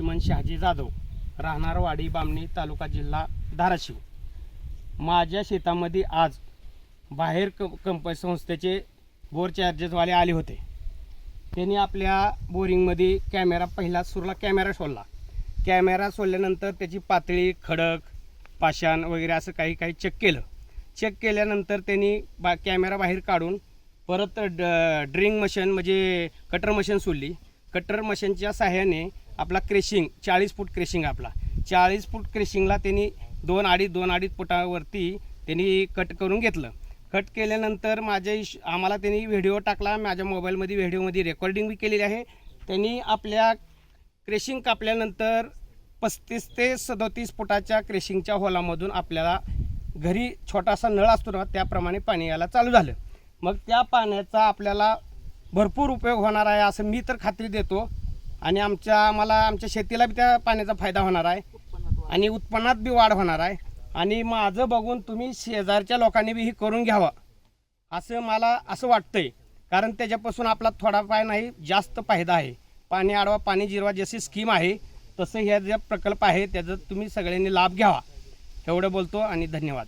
लक्ष्मण शहाजी जाधव, राहणार वाडी बामणी, तालुका जिल्हा धाराशिव। माझ्या शेतामध्ये आज बाहेर कंपनी संस्थेचे बोर चार्जेसवाले आले होते। त्यांनी आपल्या बोरिंगमध्ये कॅमेरा पहिला सुरूला कॅमेरा सोडला। कॅमेरा सोडल्यानंतर त्याची पातळी, खडक, पाषाण वगैरे असं काही काही चेक केलं। चेक केल्यानंतर त्यांनी कॅमेरा बाहेर काढून परत ड्रिंग मशीन म्हणजे कटर मशीन सोडली। कटर मशीनच्या सहाय्याने आपला क्रेशिंग 40 फूट क्रेशिंग आपला 40 फूट क्रेशिंगला त्यांनी 2.5 फुटावरती त्यांनी कट करून घेतलं। कट केल्यानंतर आम्हाला त्यांनी व्हिडिओ टाकला। माझ्या मोबाईलमध्ये व्हिडिओमध्ये रेकॉर्डिंग बी केलेली आहे। त्यांनी आपल्या क्रेशिंग कापल्यानंतर 35 ते 37 फुटाच्या क्रेशिंगच्या होलामधून आपल्याला घरी छोटासा नळ असतो ना त्याप्रमाणे पाणी यायला चालू झालं। मग त्या पाण्याचा आपल्याला भरपूर उपयोग होणार आहे असं मी तर खात्री देतो आणि आमच्या शेतीला बी त्या पाण्याचा फायदा होणार आहे आणि उत्पन्नात बी वाढ होणार आहे। आणि माझं बघून तुम्ही शेजारच्या लोकांनी बी हे करून घ्यावं असं मला वाटतंय, कारण त्याच्यापासून आपला थोडा फाय नाही जास्त फायदा आहे। पाणी अडवा पाणी जिरवा जशी स्कीम आहे तसं ह्या जे प्रकल्प आहे त्याचा तुम्ही सगळ्यांनी लाभ घ्यावा एवढं बोलतो आणि धन्यवाद।